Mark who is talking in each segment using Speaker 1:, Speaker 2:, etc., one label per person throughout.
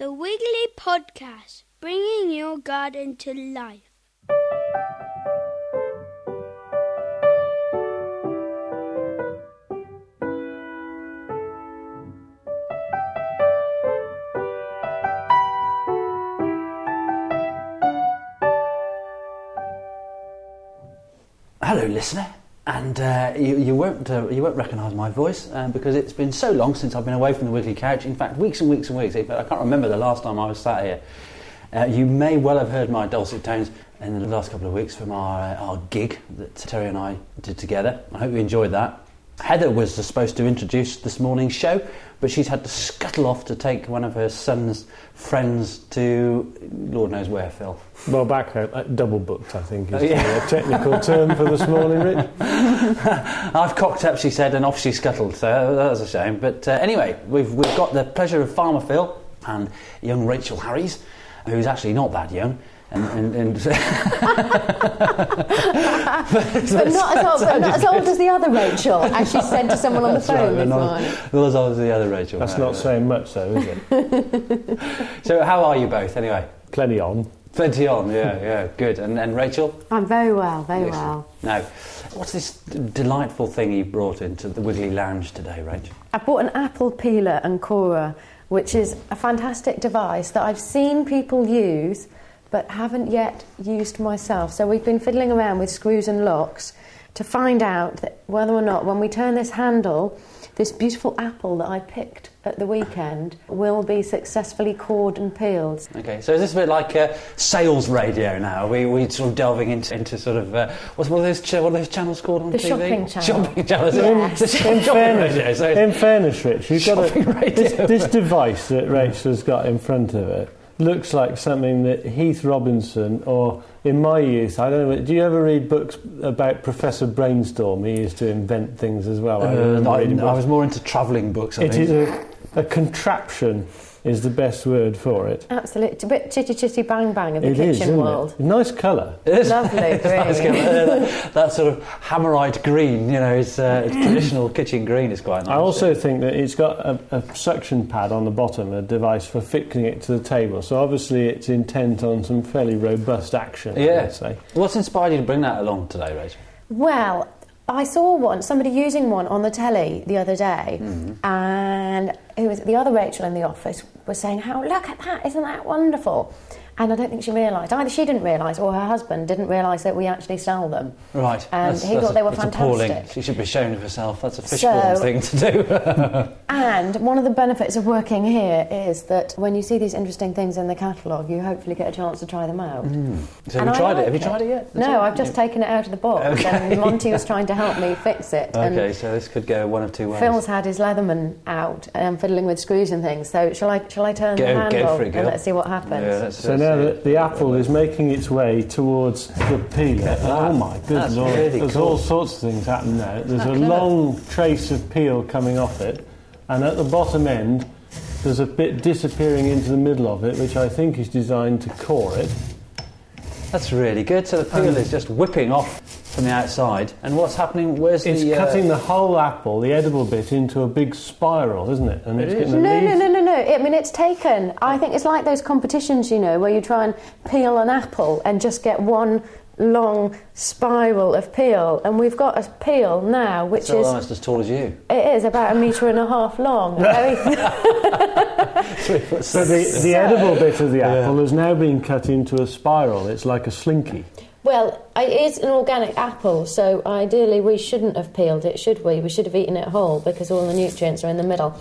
Speaker 1: The Wiggly Podcast, bringing your garden to life.
Speaker 2: Hello, listener, and you won't recognise my voice because it's been so long since I've been away from the Wiggly couch. In fact, weeks and weeks and weeks. I can't remember the last time I was sat here. You may well have heard my dulcet tones in the last couple of weeks from our gig that Terry and I did together. I hope you enjoyed that. Heather was supposed to introduce this morning's show, but she's had to scuttle off to take one of her son's friends to Lord knows where, Phil.
Speaker 3: Well, back home, double booked, I think, is a technical term for this morning, Rich.
Speaker 2: I've cocked up, she said, and off she scuttled, so that was a shame. But anyway, we've got the pleasure of Farmer Phil and young Rachel Harries, who's actually not that young. And
Speaker 4: but not as old as the other Rachel, as she said to someone on the phone this morning.
Speaker 2: Not as old as the other Rachel.
Speaker 3: That's not saying much, though, is it?
Speaker 2: So how are you both, anyway?
Speaker 3: Plenty on,
Speaker 2: yeah, good. And Rachel?
Speaker 4: I'm very well, very well.
Speaker 2: Now, what's this delightful thing you brought into the Wiggly Lounge today, Rachel?
Speaker 4: I bought an apple peeler and corer, which is a fantastic device that I've seen people use but haven't yet used myself. So we've been fiddling around with screws and locks to find out that whether or not when we turn this handle, this beautiful apple that I picked at the weekend will be successfully cored and peeled.
Speaker 2: Okay, so is this a bit like sales radio now? We sort of delving into sort of what are those channels called on
Speaker 4: the
Speaker 2: TV?
Speaker 4: Shopping channel.
Speaker 2: Shopping channels.
Speaker 4: Yes.
Speaker 3: In fairness, Rich, you've got this device that Rachel has got in front of it. Looks like something that Heath Robinson, or in my youth, I don't know, do you ever read books about Professor Brainstorm? He used to invent things as well.
Speaker 2: I was more into travelling books, I think.
Speaker 3: It is a contraption is the best word for it.
Speaker 4: Absolutely. It's a bit chitty chitty bang bang of the kitchen
Speaker 3: isn't
Speaker 4: world.
Speaker 3: It? Nice colour.
Speaker 2: It is.
Speaker 4: Lovely green.
Speaker 2: Nice colour. That sort of hammerite green, it's traditional kitchen green is quite nice.
Speaker 3: I also think that it's got a suction pad on the bottom, a device for fixing it to the table. So obviously it's intent on some fairly robust action, I would say.
Speaker 2: What's inspired you to bring that along today, Rachel?
Speaker 4: Well, I saw somebody using one on the telly the other day, and it was the other Rachel in the office was saying, look at that, isn't that wonderful? And I don't think she realised, either she didn't realise or her husband didn't realise that we actually sell them.
Speaker 2: Right.
Speaker 4: And he thought they were fantastic.
Speaker 2: Appalling. She should be ashamed of herself. That's a fishbowl thing to do.
Speaker 4: And one of the benefits of working here is that when you see these interesting things in the catalogue, you hopefully get a chance to try them out.
Speaker 2: So have you tried it? Have you tried it yet?
Speaker 4: No, I've just taken it out of the box, and Monty was trying to help me fix it.
Speaker 2: Okay, so this could go one of two ways.
Speaker 4: Phil's had his Leatherman out and fiddling with screws and things, so shall I turn the handle
Speaker 2: go for it,
Speaker 4: and let's see what happens?
Speaker 2: Yeah,
Speaker 3: so now that the apple is making its way towards the peeler. Oh my goodness, there's all sorts of things happening now. There's a long trace of peel coming off it, and at the bottom end there's a bit disappearing into the middle of it, which I think is designed to core it.
Speaker 2: That's really good. So the peel is just whipping off from the outside, and what's happening?
Speaker 3: It's cutting the whole apple, the edible bit, into a big spiral, isn't it? And it's getting
Speaker 4: No. I mean, it's taken. I think it's like those competitions, where you try and peel an apple and just get one long spiral of peel, and we've got a peel now which is
Speaker 2: almost as tall as you.
Speaker 4: It is about 1.5 meters long.
Speaker 3: So the edible bit of the apple has now been cut into a spiral. It's like a slinky.
Speaker 4: Well, it is an organic apple, so ideally we shouldn't have peeled it, should we? We should have eaten it whole because all the nutrients are in the middle.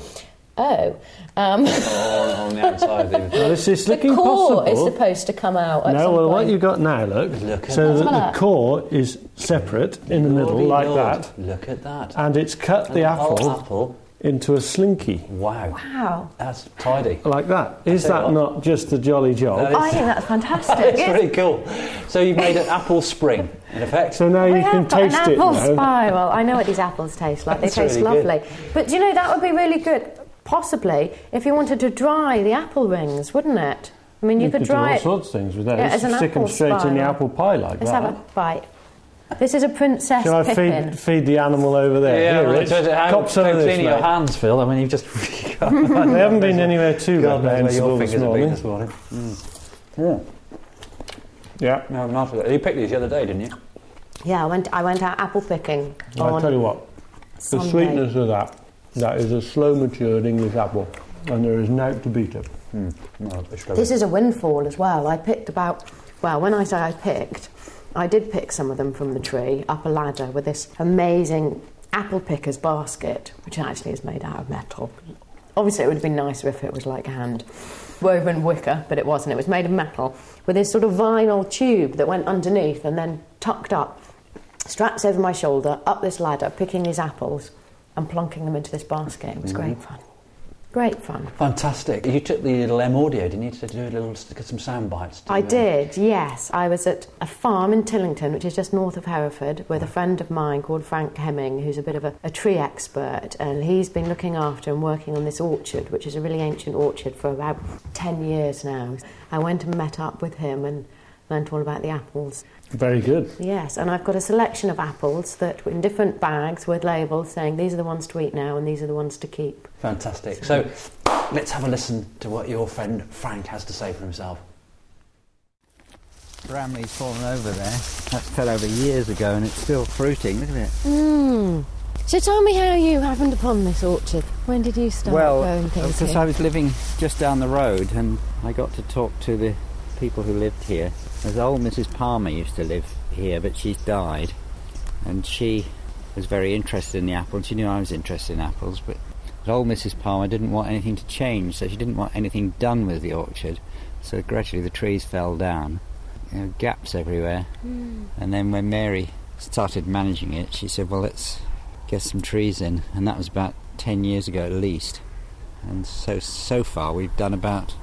Speaker 2: On the outside.
Speaker 3: Well, it's looking
Speaker 4: the core
Speaker 3: possible.
Speaker 4: is supposed to come out at some
Speaker 3: what
Speaker 4: point.
Speaker 3: you've got now, look so that the core is separate in the middle, like that.
Speaker 2: Look at that.
Speaker 3: And it's cut the apple into a slinky.
Speaker 2: Wow. That's tidy.
Speaker 3: Like that. Is that not just a jolly job?
Speaker 4: I think that's fantastic.
Speaker 2: It's really cool. So you've made an apple spring, in effect.
Speaker 3: So now you can taste it now.
Speaker 4: An apple spiral. I know what these apples taste like. They taste
Speaker 2: really
Speaker 4: lovely.
Speaker 2: Good.
Speaker 4: But, that would be really good, possibly, if you wanted to dry the apple rings, wouldn't it? I mean, you could dry
Speaker 3: do all sorts of things with those.
Speaker 4: as an
Speaker 3: Stick them
Speaker 4: apple
Speaker 3: straight in the
Speaker 4: spiral.
Speaker 3: apple pie like
Speaker 4: Let's
Speaker 3: that.
Speaker 4: have a bite. This is a princess
Speaker 3: Shall I
Speaker 4: pippin.
Speaker 3: feed the animal over there?
Speaker 2: Yeah,
Speaker 3: Here,
Speaker 2: well,
Speaker 3: Rich.
Speaker 2: how
Speaker 3: Cop some of this,
Speaker 2: clean are your
Speaker 3: mate.
Speaker 2: hands, Phil? I mean, you've just...
Speaker 3: They haven't been anywhere too
Speaker 2: God knows where your
Speaker 3: reprehensible
Speaker 2: fingers
Speaker 3: this
Speaker 2: have been
Speaker 3: morning.
Speaker 2: this morning.
Speaker 3: Yeah.
Speaker 2: No, nice. You picked these the other day, didn't you?
Speaker 4: Yeah, I went out apple picking
Speaker 3: I'll
Speaker 4: on
Speaker 3: tell you what, the
Speaker 4: Sunday.
Speaker 3: sweetness of that is a slow matured English apple, and there is no to beat it.
Speaker 2: No, it's lovely.
Speaker 4: This is a windfall as well. I picked when I say I picked, I did pick some of them from the tree up a ladder with this amazing apple picker's basket, which actually is made out of metal. Obviously, it would have been nicer if it was like hand woven wicker, but it wasn't. It was made of metal with this sort of vinyl tube that went underneath and then tucked up, straps over my shoulder, up this ladder, picking these apples and plonking them into this basket. It was great fun. Great fun.
Speaker 2: Fantastic. You took the little audio, didn't you, to get some sound bites?
Speaker 4: I did, yes. I was at a farm in Tillington, which is just north of Hereford, with a friend of mine called Frank Hemming, who's a bit of a tree expert, and he's been looking after and working on this orchard, which is a really ancient orchard, for about 10 years now. I went and met up with him and learnt all about the apples.
Speaker 3: Very good.
Speaker 4: Yes, and I've got a selection of apples that were in different bags with labels saying these are the ones to eat now and these are the ones to keep.
Speaker 2: Fantastic. So let's have a listen to what your friend Frank has to say for himself.
Speaker 5: Bramley's fallen over there. That fell over years ago and it's still fruiting. Look at it.
Speaker 4: So tell me how you happened upon this orchard. When did you start growing things
Speaker 5: because
Speaker 4: here?
Speaker 5: I was living just down the road and I got to talk to the people who lived here. There's old Mrs. Palmer used to live here, but she's died. And she was very interested in the apples. She knew I was interested in apples, but old Mrs. Palmer didn't want anything to change, so she didn't want anything done with the orchard. So gradually the trees fell down, gaps everywhere. And then when Mary started managing it, she said, well, let's get some trees in. And that was about 10 years ago at least. And so far we've done about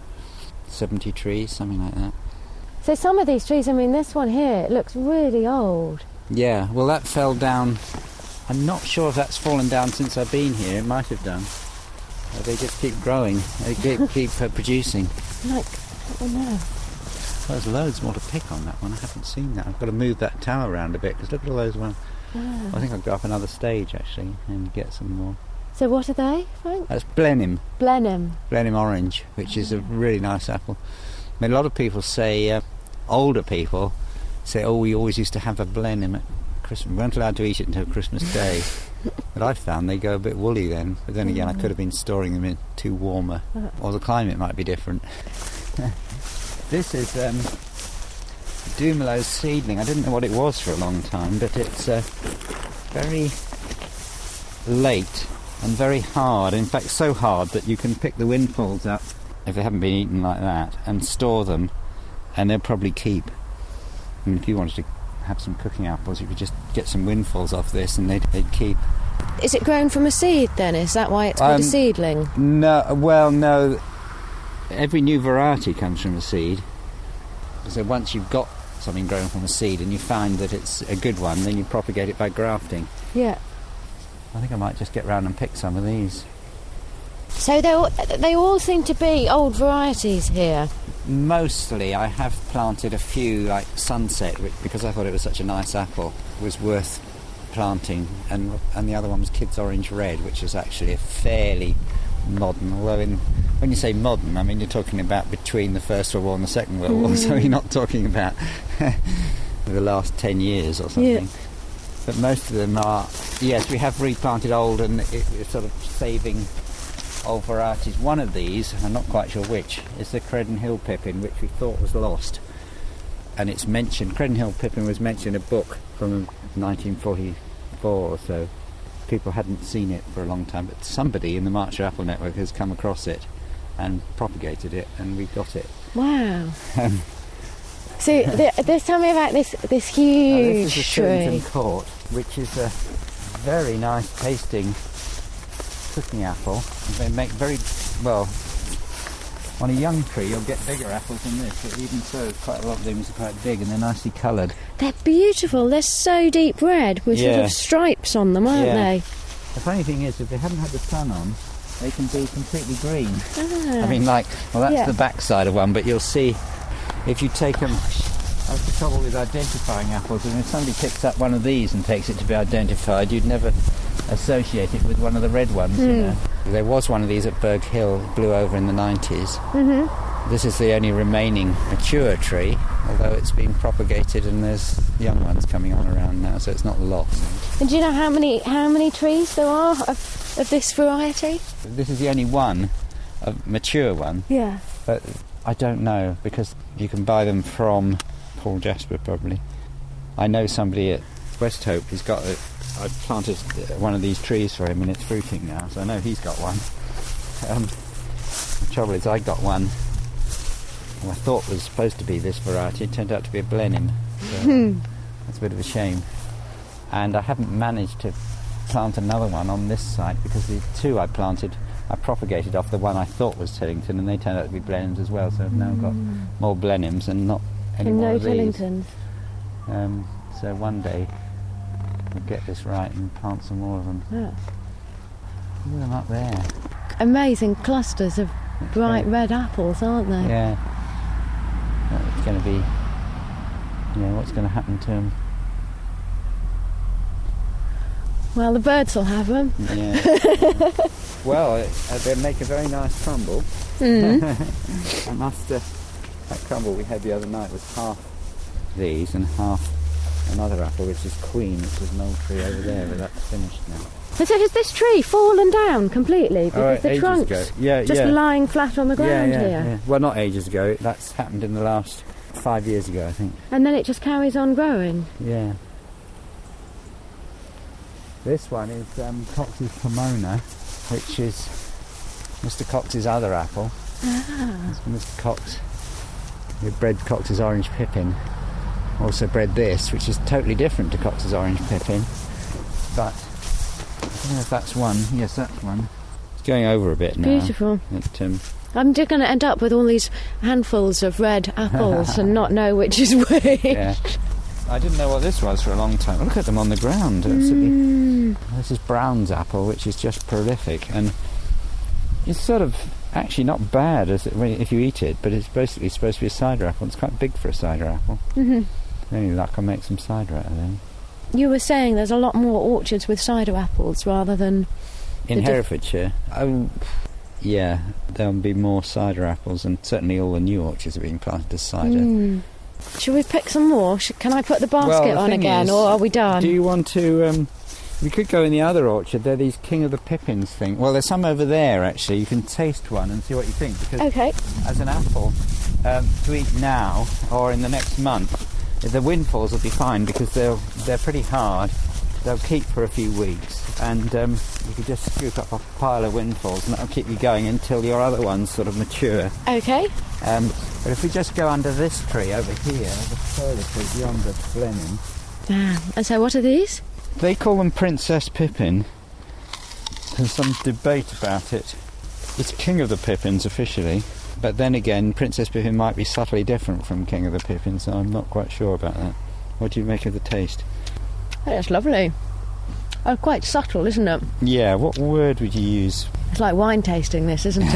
Speaker 5: 70 trees, something like that.
Speaker 4: So some of these trees, I mean this one here, it looks really old.
Speaker 5: Yeah, well that fell down. I'm not sure if that's fallen down since I've been here. It might have done. They just keep growing. They keep producing.
Speaker 4: Like, oh no.
Speaker 5: There's loads more to pick on that one. I haven't seen that. I've got to move that tower around a bit because look at all those ones.
Speaker 4: Wow.
Speaker 5: I think I'll go up another stage actually and get some more.
Speaker 4: So what are they, Frank?
Speaker 5: That's Blenheim.
Speaker 4: Blenheim.
Speaker 5: Blenheim orange, which is a really nice apple. I mean, a lot of people say, older people say, oh, we always used to have a Blenheim at Christmas. We weren't allowed to eat it until Christmas Day. But I found they go a bit woolly then. But then again, I could have been storing them in too warmer. Or the climate might be different. This is Dumoulin seedling. I didn't know what it was for a long time, but it's very late and very hard. In fact, so hard that you can pick the windfalls up if they haven't been eaten like that and store them, and they'll probably keep. I mean, if you wanted to have some cooking apples, you could just get some windfalls off this and they'd keep.
Speaker 4: Is it grown from a seed then? Is that why it's called a seedling?
Speaker 5: No. Every new variety comes from a seed. So once you've got something grown from a seed and you find that it's a good one, then you propagate it by grafting.
Speaker 4: Yeah.
Speaker 5: I think I might just get round and pick some of these.
Speaker 4: So they all seem to be old varieties here.
Speaker 5: Mostly. I have planted a few, like Sunset, which, because I thought it was such a nice apple, was worth planting, and the other one was Kids Orange Red, which is actually a fairly modern, although when you say modern, I mean you're talking about between the First World War and the Second World War, so you're not talking about the last 10 years or something. Yeah. But most of them are, yes, we have replanted old, and it's sort of saving old varieties. One of these, I'm not quite sure which, is the Credden Hill Pippin, which we thought was lost. And it's mentioned, Credden Hill Pippin was mentioned in a book from 1944 or so. People hadn't seen it for a long time, but somebody in the Marcher Apple Network has come across it and propagated it, and we got it.
Speaker 4: Wow. So tell me about this huge
Speaker 5: this is a
Speaker 4: tree.
Speaker 5: Shillington Court, which is a very nice tasting cooking apple. They make very well. On a young tree, you'll get bigger apples than this, but even so, quite a lot of them are quite big and they're nicely coloured.
Speaker 4: They're beautiful. They're so deep red with sort of stripes on them, aren't they?
Speaker 5: The funny thing is, if they haven't had the sun on, they can be completely green.
Speaker 4: Ah.
Speaker 5: I mean, that's the back side of one, but you'll see if you take them That's the trouble with identifying apples. And if somebody picks up one of these and takes it to be identified, you'd never associate it with one of the red ones, you know. There was one of these at Berg Hill, blew over in the 90s. Mm-hmm. This is the only remaining mature tree, although it's been propagated and there's young ones coming on around now, so it's not lost.
Speaker 4: And do you know how many trees there are of this variety?
Speaker 5: This is the only one, a mature one.
Speaker 4: Yeah.
Speaker 5: But I don't know, because you can buy them from Paul Jasper, probably. I know somebody at West Hope, I planted one of these trees for him and it's fruiting now, so I know he's got one. The trouble is I got one I thought was supposed to be this variety. It turned out to be a Blenheim, so that's a bit of a shame. And I haven't managed to plant another one on this site because the two I planted, I propagated off the one I thought was Tillington, and they turned out to be Blenheims as well, so I've now got more Blenheims and not any more of these.
Speaker 4: No Tillingtons.
Speaker 5: So one day we'll get this right and plant some more of them.
Speaker 4: Yeah.
Speaker 5: Look at them up there.
Speaker 4: Amazing clusters of bright red apples, aren't they?
Speaker 5: Yeah. It's going to be, what's going to happen to them?
Speaker 4: Well, the birds will have them.
Speaker 5: Yeah. Well, they make a very nice crumble. I must. That crumble we had the other night was half these and half another apple, which is Queen, which is an old tree over there, but that's finished now.
Speaker 4: So has this tree fallen down completely? Because the trunk's just lying flat on the ground here?
Speaker 5: Yeah. Well, not ages ago. That's happened in the last 5 years ago, I think.
Speaker 4: And then it just carries on growing?
Speaker 5: Yeah. This one is Cox's Pomona, which is Mr. Cox's other apple. Mr. Cox, who bred Cox's Orange Pippin, also bred this, which is totally different to Cox's Orange Pippin. But I don't know if that's one. Yes, that's one. It's going over a bit now.
Speaker 4: Beautiful. I'm just going to end up with all these handfuls of red apples and not know which is which.
Speaker 5: Yeah. I didn't know what this was for a long time. Look at them on the ground. Absolutely. This is Brown's apple, which is just prolific, and it's sort of actually not bad if you eat it, but it's basically supposed to be a cider apple. It's quite big for a cider apple. Any luck, I'll make some cider out of them.
Speaker 4: You were saying there's a lot more orchards with cider apples rather than...
Speaker 5: In Herefordshire? Oh, yeah, there'll be more cider apples, and certainly all the new orchards are being planted as cider.
Speaker 4: Shall we pick some more? Can I put the basket on again, or are we done?
Speaker 5: Do you want to... we could go in the other orchard. They're these King of the Pippins thing. Well, there's some over there, actually. You can taste one and see what you think. Because as an apple, to eat now or in the next month, the windfalls will be fine because they're pretty hard. They'll keep for a few weeks. And you could just scoop up a pile of windfalls and that'll keep you going until your other ones sort of mature.
Speaker 4: Okay.
Speaker 5: But if we just go under this tree over here, the further tree beyond the Blenheim.
Speaker 4: And so what are these?
Speaker 5: They call them Princess Pippin. There's some debate about it. It's King of the Pippins officially, but then again, Princess Pippin might be subtly different from King of the Pippins, so I'm not quite sure about that. What do you make of the taste?
Speaker 4: Oh, that's lovely. Oh, quite subtle, isn't it?
Speaker 5: Yeah, what word would you use?
Speaker 4: It's like wine tasting this, isn't it?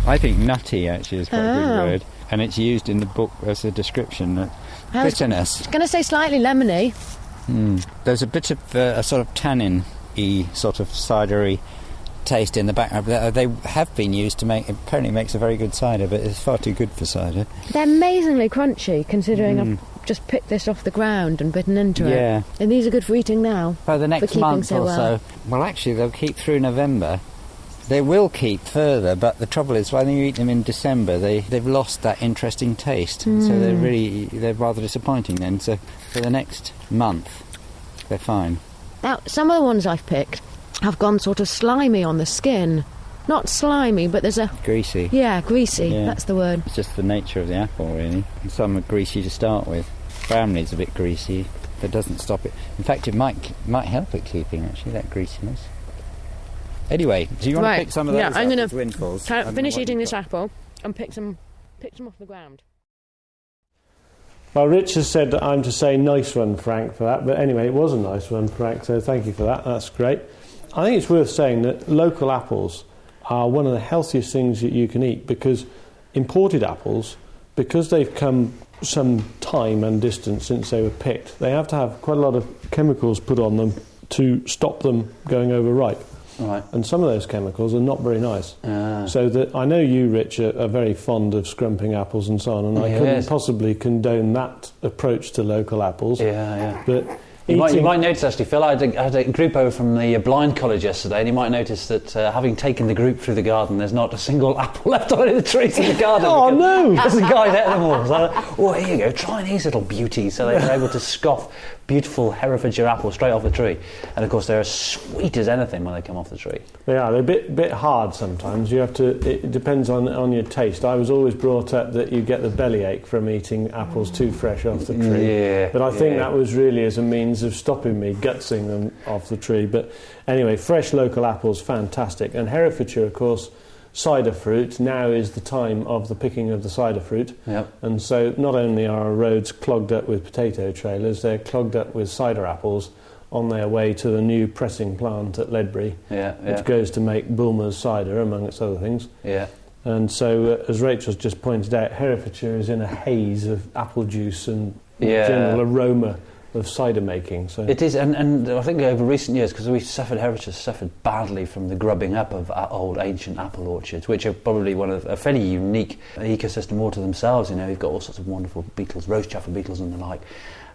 Speaker 5: I think nutty actually is quite a good word, and it's used in the book as a description. Bitterness.
Speaker 4: I was going to say slightly lemony.
Speaker 5: There's a bit of a sort of tannin-y, sort of cidery taste in the background. They have been used to make, apparently makes a very good cider, but it's far too good for cider.
Speaker 4: They're amazingly crunchy, considering I've just picked this off the ground and bitten into it. And these are good for eating now.
Speaker 5: By the next month or so. Well, actually, they'll keep through November. They will keep further, but the trouble is, when you eat them in December, they've lost that interesting taste. So they're rather disappointing then. So for the next month, they're fine.
Speaker 4: Now, some of the ones I've picked have gone sort of slimy on the skin. Not slimy, but there's a...
Speaker 5: Greasy.
Speaker 4: Yeah, greasy, that's the word.
Speaker 5: It's just the nature of the apple, really. And some are greasy to start with. Bramley's a bit greasy. That doesn't stop it. In fact, it might help it keeping, actually, that greasiness. Anyway, do you want to pick some of those
Speaker 4: I'm going
Speaker 5: to windfalls?
Speaker 4: Finish eating this apple and pick some off the ground.
Speaker 3: Well, Rich has said that I'm to say nice one, Frank, for that. But anyway, it was a nice one, Frank, so thank you for that. That's great. I think it's worth saying that local apples are one of the healthiest things that you can eat because imported apples because they've come some time and distance since they were picked, they have to have quite a lot of chemicals put on them to stop them going over ripe.
Speaker 2: Right.
Speaker 3: And some of those chemicals are not very nice. So that I know you, Rich, are very fond of scrumping apples and so on, and I couldn't possibly condone that approach to local apples.
Speaker 2: Yeah.
Speaker 3: But
Speaker 2: you might notice, actually, Phil, I had a group over from the blind college yesterday, and you might notice that having taken the group through the garden, there's not a single apple left on any of the trees in the garden.
Speaker 3: Oh, no!
Speaker 2: There's a guy ate them all. So, oh, here you go, try these little beauties. So they were able to scoff beautiful Herefordshire apples straight off the tree. And, of course, they're as sweet as anything when they come off the tree.
Speaker 3: They are. They're a bit hard sometimes. You have to. It depends on your taste. I was always brought up that you get the bellyache from eating apples too fresh off the tree.
Speaker 2: Yeah,
Speaker 3: but I think that was really as a means of stopping me gutsing them off the tree. But anyway, fresh local apples, fantastic. And Herefordshire, of course, cider fruit. Now is the time of the picking of the cider fruit.
Speaker 2: Yep.
Speaker 3: And so not only are our roads clogged up with potato trailers, they're clogged up with cider apples on their way to the new pressing plant at Ledbury, which goes to make Bulmer's cider, amongst other things.
Speaker 2: Yeah.
Speaker 3: And so, as Rachel's just pointed out, Herefordshire is in a haze of apple juice and general aroma of cider making. So
Speaker 2: it is, and I think over recent years, because Herefordshire suffered badly from the grubbing up of old ancient apple orchards, which are probably one of a fairly unique ecosystem all to themselves. You know, you've got all sorts of wonderful beetles, rose chafer beetles and the like.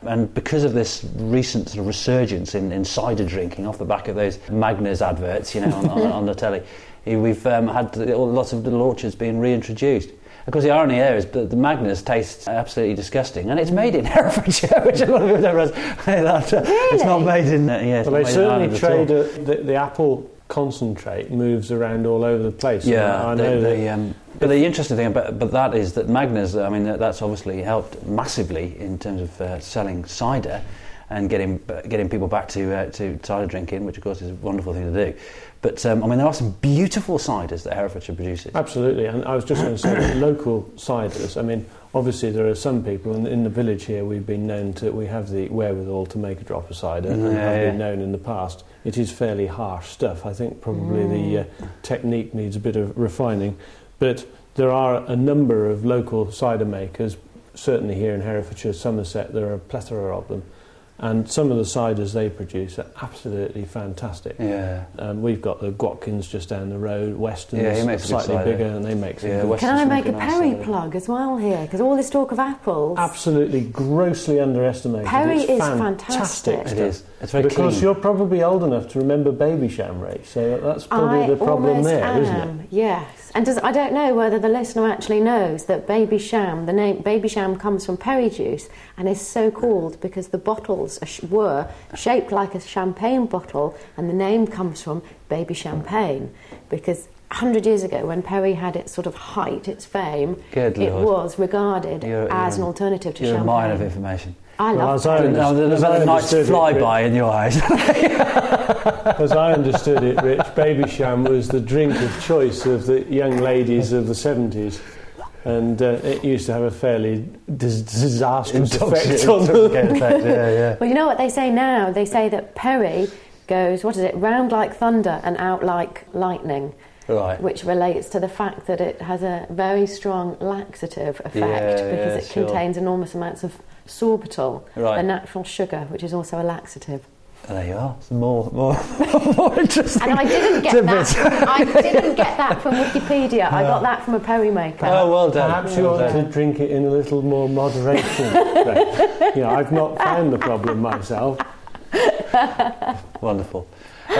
Speaker 2: And because of this recent sort of resurgence in cider drinking off the back of those Magners adverts, you know, on the telly, we've had lots of little orchards being reintroduced. Of course, the irony here is that the Magners tastes absolutely disgusting, and it's made in Herefordshire, which a lot of people don't realise. It's not made in.
Speaker 3: Well, they certainly trade the apple concentrate moves around all over the place.
Speaker 2: Yeah,
Speaker 3: I know
Speaker 2: but the interesting thing about that is that Magners, I mean, that's obviously helped massively in terms of selling cider and getting people back to cider drinking, which of course is a wonderful thing to do. But I mean, there are some beautiful ciders that Herefordshire produces.
Speaker 3: Absolutely, and I was just going to say that local ciders. I mean, obviously there are some people in the village here. We have the wherewithal to make a drop of cider, and have been known in the past. It is fairly harsh stuff. I think probably the technique needs a bit of refining, but there are a number of local cider makers. Certainly here in Herefordshire, Somerset, there are a plethora of them. And some of the ciders they produce are absolutely fantastic. Yeah. We've got the Watkins just down the road, Weston's slightly bigger, and they make some good.
Speaker 4: Can I make a Perry plug as well here? Because all this talk of apples...
Speaker 3: Absolutely grossly underestimated.
Speaker 4: Perry is fantastic.
Speaker 2: It is. It's very
Speaker 3: because
Speaker 2: clean.
Speaker 3: You're probably old enough to remember Babysham, Rach, so that's probably the problem there, isn't it?
Speaker 4: Yes. And I don't know whether the listener actually knows that Babysham, the name Babysham comes from Perry juice and is so called because the bottles were shaped like a champagne bottle, and the name comes from Baby Champagne because 100 years ago, when Perry had its sort of height, its fame, it was regarded as an alternative to champagne.
Speaker 2: You're a mine of information.
Speaker 4: I love
Speaker 2: there's a nice flyby in your eyes.
Speaker 3: As I understood it, Rich, Babysham was the drink of choice of the young ladies of the 70s. And it used to have a fairly disastrous effect on them.
Speaker 4: Well, you know what they say now? They say that Perry goes, round like thunder and out like lightning. Right. Which relates to the fact that it has a very strong laxative effect because it contains enormous amounts of sorbitol, a natural sugar, which is also a laxative.
Speaker 2: There you are. It's more interesting.
Speaker 4: And I didn't get that. I didn't get that from Wikipedia. I got that from a Perry maker.
Speaker 2: Oh, well done.
Speaker 3: Perhaps you ought to drink it in a little more moderation. I've not found the problem myself.
Speaker 2: Wonderful.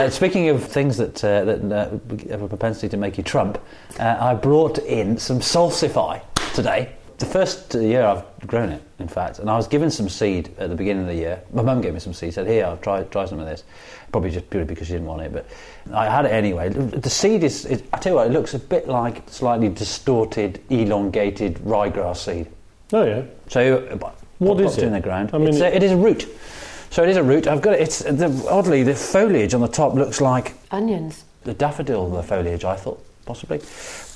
Speaker 2: Speaking of things that have a propensity to make you Trump, I brought in some Salsify today. The first year I've grown it, in fact, and I was given some seed at the beginning of the year. My mum gave me some seed, said, here, I'll try some of this. Probably just purely because she didn't want it, but I had it anyway. The seed I tell you what, it looks a bit like slightly distorted, elongated ryegrass seed.
Speaker 3: Oh, yeah.
Speaker 2: So,
Speaker 3: what is it?
Speaker 2: In the ground. I mean, it is a root. So it is a root. I've got it. Oddly, the foliage on the top looks like
Speaker 4: onions.
Speaker 2: The daffodil, the foliage, I thought. possibly.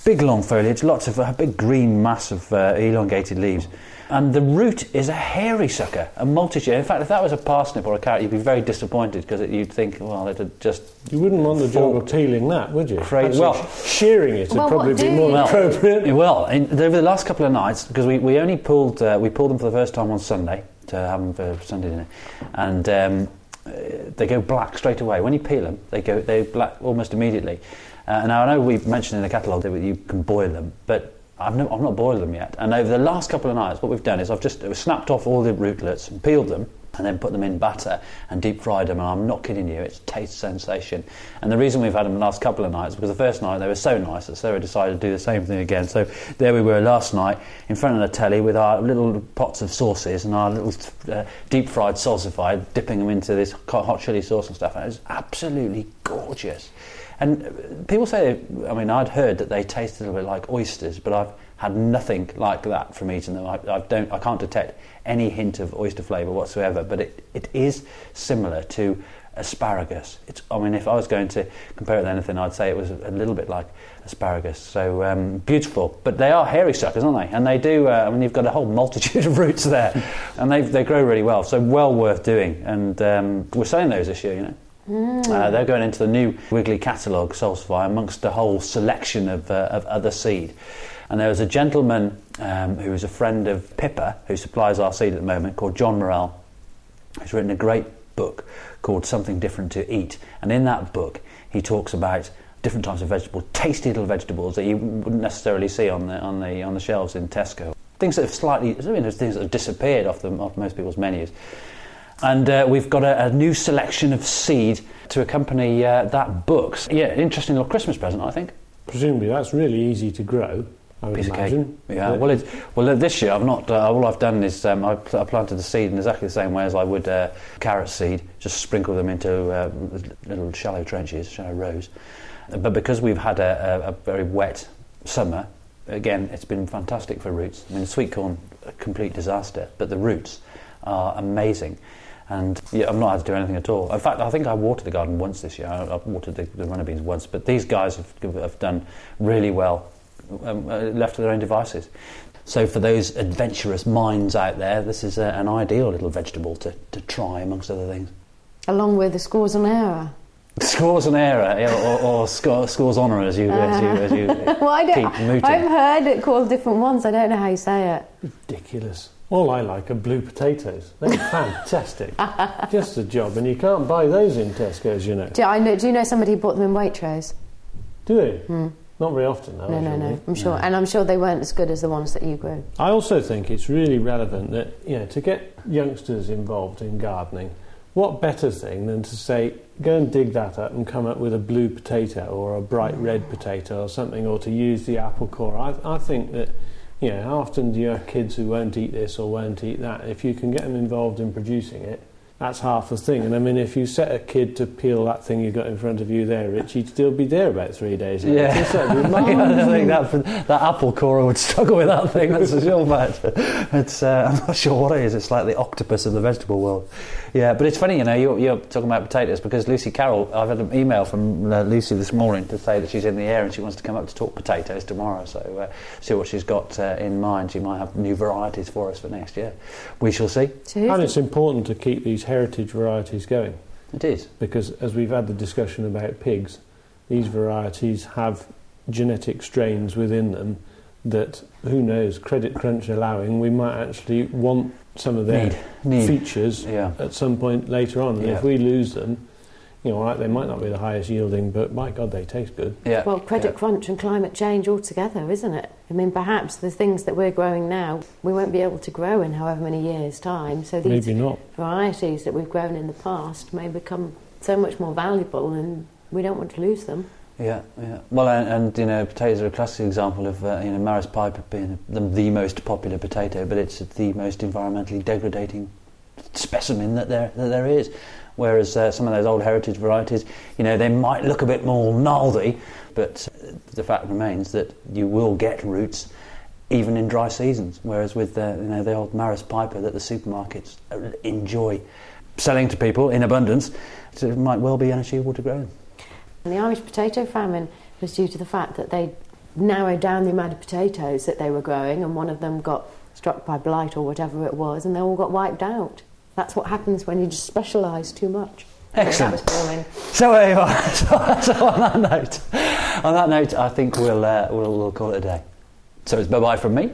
Speaker 2: Big long foliage, lots of a big green mass of elongated leaves. And the root is a hairy sucker, a multitude. In fact, if that was a parsnip or a carrot, you'd be very disappointed because you'd think, well, it'd just...
Speaker 3: You wouldn't want the job of peeling that, would you?
Speaker 2: Well,
Speaker 3: shearing it would probably be more appropriate.
Speaker 2: Well, over the last couple of nights, because we only pulled them for the first time on Sunday to have them for Sunday dinner, and they go black straight away. When you peel them, they're black almost immediately. Now, I know we've mentioned in the catalogue that you can boil them, but I've not boiled them yet. And over the last couple of nights, what we've done is I've just snapped off all the rootlets and peeled them and then put them in batter and deep fried them. And I'm not kidding you, it's a taste sensation. And the reason we've had them the last couple of nights is because the first night they were so nice that Sarah decided to do the same thing again. So there we were last night in front of the telly with our little pots of sauces and our little deep fried salsify, dipping them into this hot chilli sauce and stuff. And it was absolutely gorgeous. And people say, I mean, I'd heard that they taste a little bit like oysters, but I've had nothing like that from eating them. I can't detect any hint of oyster flavour whatsoever, but it is similar to asparagus. I mean, if I was going to compare it to anything, I'd say it was a little bit like asparagus. So beautiful. But they are hairy suckers, aren't they? And they do, I mean, you've got a whole multitude of roots there, and they grow really well, so well worth doing. And we're selling those this year, you know. They're going into the new Wiggly catalogue, Salsify, amongst a whole selection of other seed. And there was a gentleman who is a friend of Pippa, who supplies our seed at the moment, called John Morrell, who's written a great book called Something Different to Eat. And in that book, he talks about different types of vegetables, tasty little vegetables that you wouldn't necessarily see on the shelves in Tesco. Things that have things that have disappeared off most people's menus. And we've got a new selection of seed to accompany that book. Yeah, interesting little Christmas present, I think.
Speaker 3: Presumably that's really easy to grow, I would imagine.
Speaker 2: Cake. Yeah, well, this year I've not. All I've done is I planted the seed in exactly the same way as I would carrot seed. Just sprinkle them into little shallow trenches, shallow rows. But because we've had a very wet summer, again, it's been fantastic for roots. I mean, the sweet corn, a complete disaster, but the roots are amazing. And yeah, I've not had to do anything at all. In fact, I think I watered the garden once this year. I've watered the runner beans once, but these guys have done really well, left to their own devices. So for those adventurous minds out there, this is an ideal little vegetable to try, amongst other things.
Speaker 4: Along with the scores and error.
Speaker 2: Scores and error, yeah, or scores honour, as you
Speaker 4: well,
Speaker 2: keep mooting.
Speaker 4: I've heard it called different ones. I don't know how you say it.
Speaker 3: Ridiculous. All I like are blue potatoes. They're fantastic. Just a job, and you can't buy those in Tesco's, you know.
Speaker 4: Do you know somebody who bought them in Waitrose?
Speaker 3: Do they? Not very often, though.
Speaker 4: No. I'm sure, and I'm sure they weren't as good as the ones that you grew.
Speaker 3: I also think it's really relevant that to get youngsters involved in gardening, what better thing than to say, go and dig that up and come up with a blue potato or a bright red potato or something, or to use the apple core. I think that. How often do you have kids who won't eat this or won't eat that? If you can get them involved in producing it, that's half the thing. And I mean, if you set a kid to peel that thing you've got in front of you there, Rich, he'd still be there about 3 days later.
Speaker 2: Yeah. I think that apple corer would struggle with that thing, that's for sure, but I'm not sure what it is. It's like the octopus of the vegetable world. Yeah, but it's funny, you're talking about potatoes, because Lucy Carroll, I've had an email from Lucy this morning to say that she's in the air and she wants to come up to talk potatoes tomorrow, so see what she's got in mind. She might have new varieties for us for next year. We shall see.
Speaker 3: And it's important to keep these heritage varieties going.
Speaker 2: It is.
Speaker 3: Because as we've had the discussion about pigs, these varieties have genetic strains within them that, who knows, credit crunch allowing, we might actually want some of their features at some point later on. And if we lose them, they might not be the highest yielding, but my God, they taste good.
Speaker 4: Yeah. Well, credit crunch and climate change altogether, isn't it? I mean, perhaps the things that we're growing now, we won't be able to grow in however many years' time. So these varieties that we've grown in the past may become so much more valuable, and we don't want to lose them.
Speaker 2: Yeah. Well, and potatoes are a classic example of Maris piper being the most popular potato, but it's the most environmentally degrading specimen that there is. Whereas some of those old heritage varieties, they might look a bit more gnarly, but the fact remains that you will get roots even in dry seasons. Whereas with the old Maris piper that the supermarkets enjoy selling to people in abundance, it might well be unachievable to grow them.
Speaker 4: The Irish potato famine was due to the fact that they narrowed down the amount of potatoes that they were growing, and one of them got struck by blight or whatever it was, and they all got wiped out. That's what happens when you just specialise too much.
Speaker 2: Excellent.
Speaker 4: That was boring.
Speaker 2: So there you are. So on that note, I think we'll call it a day. So it's bye-bye from me.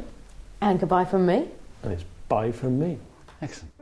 Speaker 4: And goodbye from me.
Speaker 3: And it's bye from me.
Speaker 2: Excellent.